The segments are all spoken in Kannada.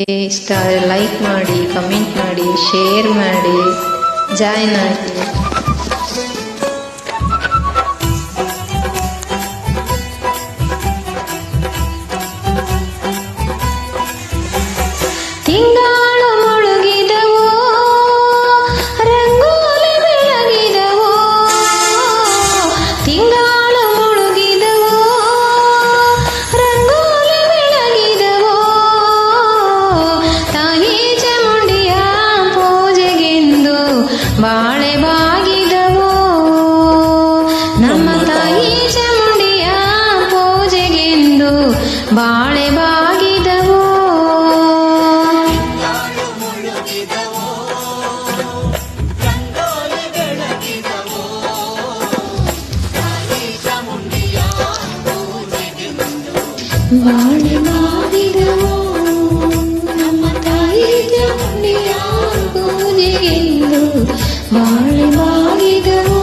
ಇಷ್ಟ ಲೈಕ್ ಮಾಡಿ, ಕಮೆಂಟ್ ಮಾಡಿ, ಶೇರ್ ಮಾಡಿ, ಜಾಯ್ನ್ ಆಗಿ. ತಿಂಗಳು ಮುಳುಗಿದವೋ, ರಂಗೋಲಿ ಬೆಳಗಿದವೋ, ತಿಂಗಳು ಮುಳುಗಿದವೋ, ರಂಗೋಲಿ ಬೆಳಗಿದವೋ, ತಾಯಿ ಚಾಮುಂಡಿಯ ಪೂಜೆಗೆಂದು ಬಾಳೆ ಬಾಗಿದವೋ, ನಮ್ಮ ತಾಯಿ ಚಾಮುಂಡಿಯ ಪೂಜೆಗೆಂದು ಬಾಳೆ ಬಾಗಿದವೋ. ಬಾಳೆ ಬಾಗಿದವೋ, ನಮ್ಮ ತಾಯಿ ಚಾಮುಂಡಿಯ ಪೂಜೆಗೆಂದು ಬಾಳೆ ಬಾಗಿದವೋ.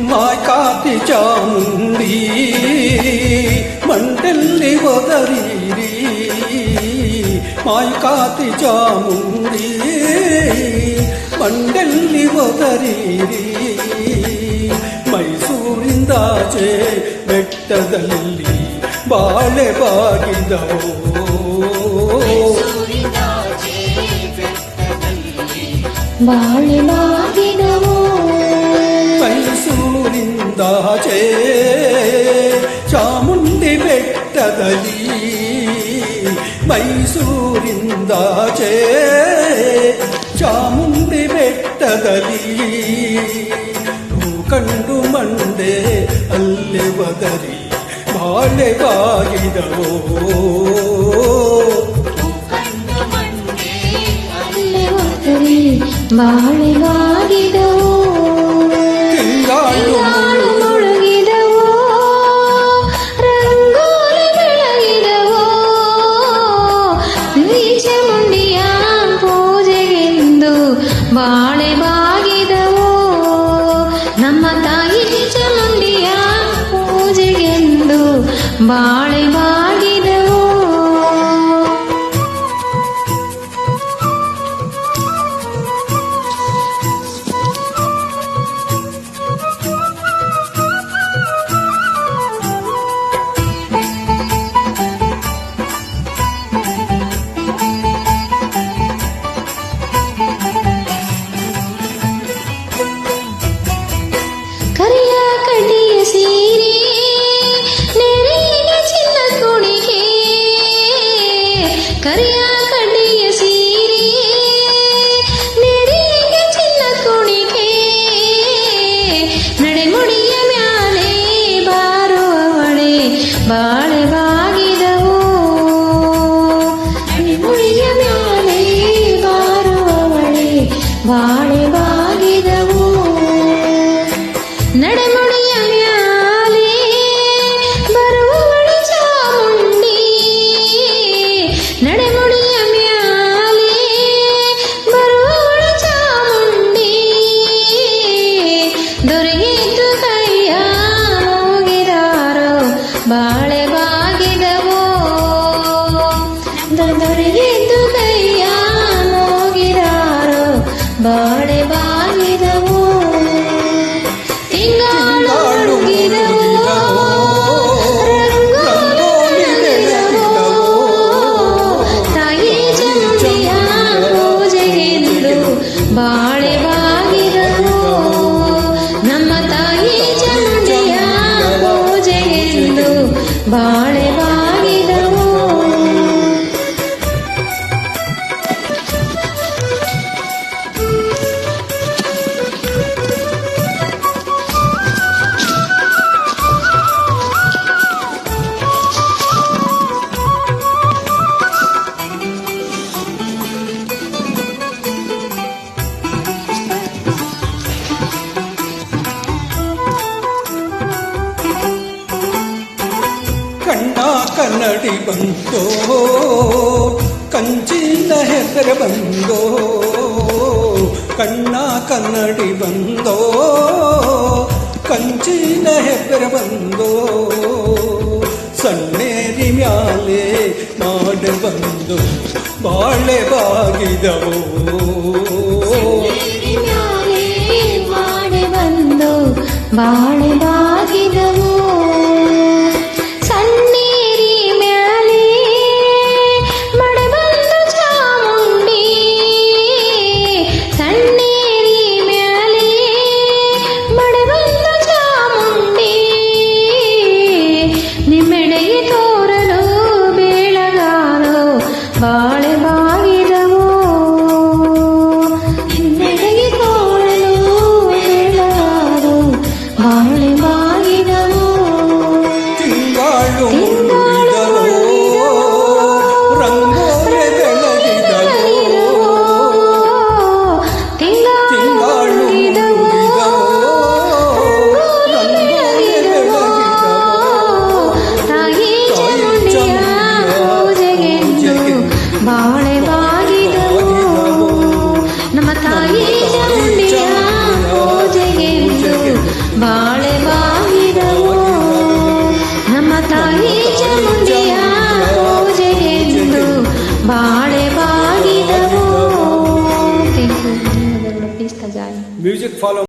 ಮಾಯ್ಕಾತಿ ಚಾಮುಂಡಿ ಮಂಡಲ್ಲಿ ಒದರಿರಿ, ಮಾಯ್ಕಾತಿ ಚಾಮುಂಡಿ ಮಂಡಲ್ಲಿ ಒದರಿರಿ, ಮೈಸೂರಿಂದಾಚೆ ಬೆಟ್ಟದಲ್ಲಿ ಬಾಳೆ ಬಾಗಿದವೋ, ಬಾಳೆ ಬಾಗಿದವೋ, ಮೈಸೂರಿಂದಾಚೆ ಚಾಮುಂಡಿ ಬೆಟ್ಟದಲ್ಲಿ, ಮೈಸೂರಿಂದಾಚೆ ಚಾಮುಂಡಿ ಬೆಟ್ಟದಲ್ಲಿ, ಕಂಡು ಮಂಡೆ ಅಲ್ಲೇ ಒದರಿ ಬಾಳೆ ಬಾಗಿದವೋ, ಬಾಳೆ ಬಾಗಿದವೋ. ತಿಂಗಳು ಮುಳುಗಿದವೋ, ರಂಗೋಲಿ ಬೆಳಗಿದವೋ, ಚಾಮುಂಡಿಯ ಪೂಜೆಗೆಂದು ಬಾಳೆ ಬಾಗಿದವೋ, ನಮ್ಮ ತಾಯಿ ಚಾಮುಂಡಿಯ ಪೂಜೆಗೆಂದು ಬಾಳೆ ಬಾಗಿದವೋ. ಕರಿಯ ಕಡ್ಡಿಯ ಸೀರೆ, ನೆರೆಯ ಚಿನ್ನ ಕುಣಿಗೆ, ಕರಿಯ ಕಡ್ಡಿಯ ಸೀರೆ, ನೆರೆಯ ಚಿನ್ನ ಕುಣಿಗೆ, ನಡೆಮುಡಿಯ ಮ್ಯಾಲೆ ಬಾರುವವಳೆ ಬಾಳೆ ಬಾಗಿದವೋ, ನಡೆಮುಡಿಯ ಮ್ಯಾಲೆ ಬಾರುವವಳೆ ಬಾಳೆ ಬಾಗಿದವೋ, ನಡೆಮುಡಿಯ ಮ್ಯಾಲೆ ಬರುವವಳು ಚಾಮುಂಡಿ, ನಡೆಮುಡಿಯ ಮ್ಯಾಲೆ ಬರುವವಳು ಚಾಮುಂಡಿ, ದೊರೆಯಿತು ಕೈಯ ಮುಗಿದಾರೋ ಬಾಳೆ ಬಾಗಿದವೋ, ದೊರೆಯಿತು ಕೈಯ ಮುಗಿದಾರೋ ಬಾಳೆ ಬಾಗಿದವೋ. ತಿಂಗಳು ಮುಳುಗಿದವೋ, ರಂಗೋಲಿ ಬೆಳಗಿದವೋ, ತಾಯಿ ಚಾಮುಂಡಿಯ ಪೂಜೆಗೆಂದು ಬಾಳೆ ಬಾಗಿದವೋ, ನಮ್ಮ ತಾಯಿ ಚಾಮುಂಡಿಯ ಪೂಜೆಗೆಂದು ಬಾಳೆ ಬಾಗಿದವೋ. ಕನ್ನಡಿ ಬಂದೋ ಕಂಚಿನ ಹೆಸರು ಬಂದೋ ಕಣ್ಣ ಕನ್ನಡಿ ಬಂದೋ ಕಂಚಿನ ಹೆಸರು ಬಂದೋ ಸಣ್ಣೇರಿ ಮ್ಯಾಲೆ ಮಾಡ ಬಂದು ಬಾಳೆ ಬಾಗಿದವೋ ಮಾಡಿ ಬಂದು ಬಾಳೆ ಬಾಗಿದವು ಸಣ್ಣೀರಿ ಮ್ಯಾಲೆ ಮಳೆ ಬಂದು ಚಾಮುಂಡಿ ಸಣ್ಣೀರಿ ಮ್ಯಾಲೆ ಮಳೆ ಬಂದು ಚಾಮುಂಡಿ ನಿಮ್ಮೆಡೆಗೆ ತೋರಲು ಬೇಳಗಾರು ಬಾಳೆ ಬಾಗಿದವು ನಿಮ್ಮೆಡೆಗೆ ತೋರಲು ಬೇಳಗಾರು ಬಾಳೆ ಬಾಗಿದವು ತಿಂಗಾಳು ಮುಡಿದವೋ ರಂಗೋಲೆ ಬೆಳಗಿದವೋ ತಿಂಗಾಳು ಮುಡಿದವೋ ರಂಗೋಲೆ ಬೆಳಗಿದವೋ ತಾಯಿ ಚಾಮುಂಡಿಯ ಪೂಜೆಗೆಂದು ಬಾಳೆ ಬಾಗಿದವು ನಮ್ಮ ತಾಯಿ ಚಾಮುಂಡಿಯ ಪೂಜೆಗೆಂದು ಬಾಳೆ ಬಾಗಿದವು ನಮ್ಮ ತಾಯಿ ಚಾಮುಂಡಿಯ ಪೂಜೆಗೆಂದು ಬಾಳೆ ಬಾಗಿದವು ಪ್ಲೀಸ್ ಜಾಯಿನ್ ಮ್ಯೂಸಿಕ್ ಫಾಲೋ